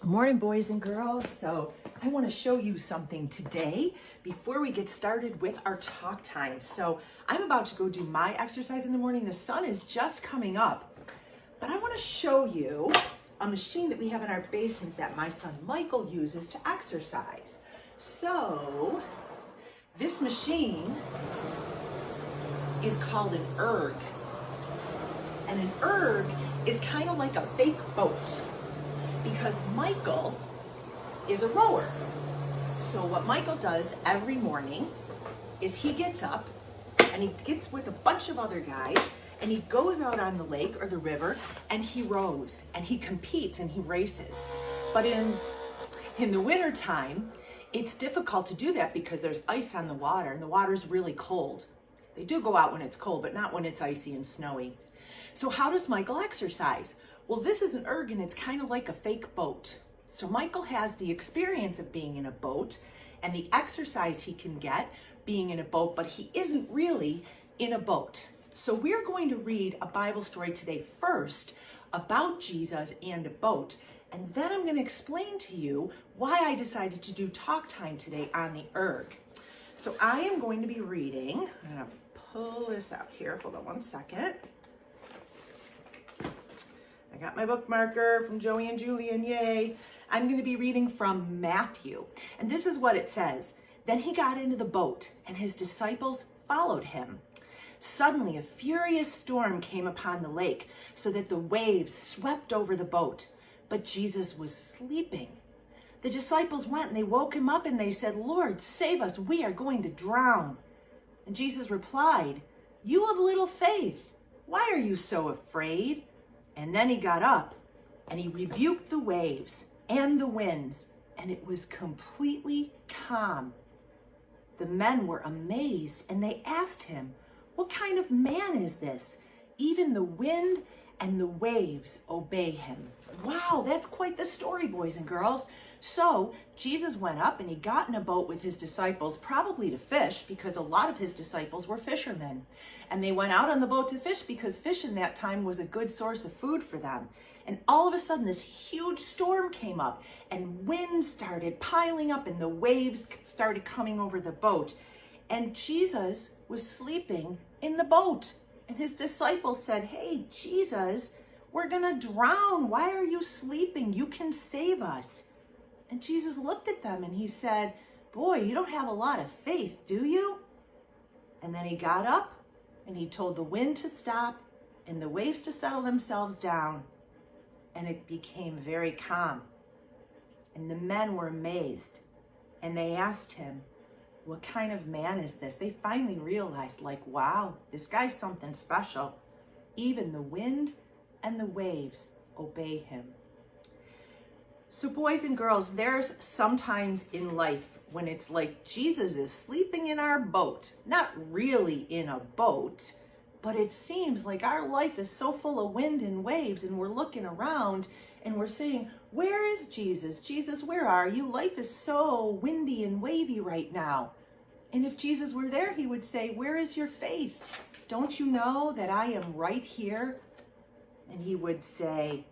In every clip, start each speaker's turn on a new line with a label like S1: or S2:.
S1: Good morning, boys and girls. So I want to show you something today before we get started with our talk time. So I'm about to go do my exercise in the morning. The sun is just coming up, but I want to show you a machine that we have in our basement that my son Michael uses to exercise. So this machine is called an erg. And an erg is kind of like a fake boat, because Michael is a rower. So what Michael does every morning is he gets up and he gets with a bunch of other guys and he goes out on the lake or the river and he rows and he competes and he races. But in the winter time, it's difficult to do that because there's ice on the water and the water's really cold. They do go out when it's cold, but not when it's icy and snowy. So how does Michael exercise? Well, this is an erg and it's kind of like a fake boat. So Michael has the experience of being in a boat and the exercise he can get being in a boat, but he isn't really in a boat. So we're going to read a Bible story today first about Jesus and a boat, and then I'm going to explain to you why I decided to do talk time today on the erg. So I am going to be reading, I'm going to pull this out here, hold on one second. I got my bookmarker from Joey and Julian, yay. I'm going to be reading from Matthew. And this is what it says. Then he got into the boat and his disciples followed him. Suddenly a furious storm came upon the lake so that the waves swept over the boat. But Jesus was sleeping. The disciples went and they woke him up and they said, "Lord, save us, we are going to drown." And Jesus replied, "You of little faith, why are you so afraid?" And then he got up and he rebuked the waves and the winds, and it was completely calm. The men were amazed and they asked him, "What kind of man is this? Even the wind and the waves obey him." Wow, that's quite the story, boys and girls. So Jesus went up and he got in a boat with his disciples, probably to fish, because a lot of his disciples were fishermen. And they went out on the boat to fish because fish in that time was a good source of food for them. And all of a sudden this huge storm came up and wind started piling up and the waves started coming over the boat. And Jesus was sleeping in the boat. And his disciples said, "Hey, Jesus, we're gonna drown. Why are you sleeping? You can save us." And Jesus looked at them and he said, "Boy, you don't have a lot of faith, do you?" And then he got up and he told the wind to stop and the waves to settle themselves down. And it became very calm. And the men were amazed and they asked him, "What kind of man is this?" They finally realized, like, wow, this guy's something special. Even the wind and the waves obey him. So boys and girls, there's sometimes in life when it's like Jesus is sleeping in our boat, not really in a boat, but it seems like our life is so full of wind and waves and we're looking around and we're saying, "Where is Jesus? Jesus, where are you? Life is so windy and wavy right now." And if Jesus were there, he would say, "Where is your faith? Don't you know that I am right here?" And he would say,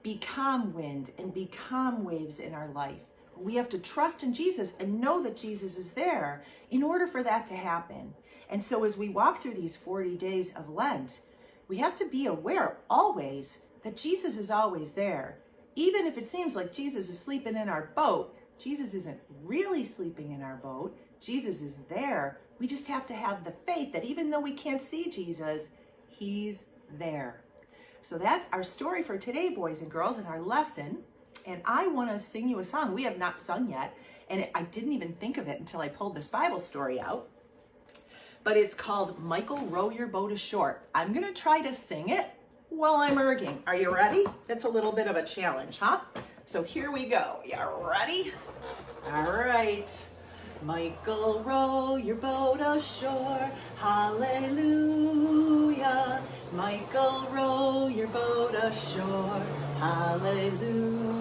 S1: "Be calm, wind, and be calm, waves in our life." We have to trust in Jesus and know that Jesus is there in order for that to happen. And so as we walk through these 40 days of Lent, we have to be aware always that Jesus is always there. Even if it seems like Jesus is sleeping in our boat, Jesus isn't really sleeping in our boat. Jesus is there. We just have to have the faith that even though we can't see Jesus, he's there. So that's our story for today, boys and girls, and our lesson. And I want to sing you a song. We have not sung yet, and I didn't even think of it until I pulled this Bible story out. But it's called "Michael, Row Your Boat Ashore." I'm going to try to sing it while I'm erging. Are you ready? That's a little bit of a challenge, huh? So here we go. You ready? All right. Michael, row your boat ashore, hallelujah. Michael, row your boat ashore, hallelujah.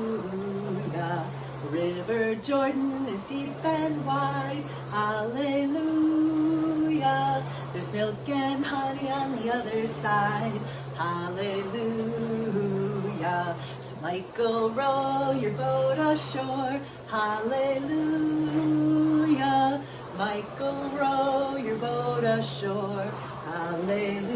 S1: River Jordan is deep and wide, hallelujah. There's milk and honey on the other side, hallelujah. So Michael, row your boat ashore. Hallelujah. Michael, row your boat ashore. Hallelujah.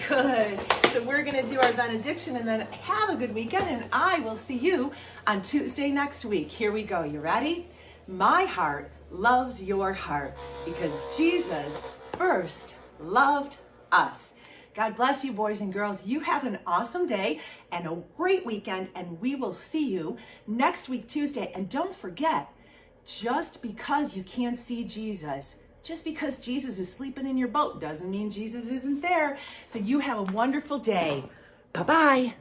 S1: Good. So we're going to do our benediction and then have a good weekend, and I will see you on Tuesday next week. Here we go. You ready? My heart loves your heart because Jesus first loved us. God bless you, boys and girls. You have an awesome day and a great weekend, and we will see you next week, Tuesday. And don't forget, just because you can't see Jesus, just because Jesus is sleeping in your boat doesn't mean Jesus isn't there. So you have a wonderful day. Bye-bye.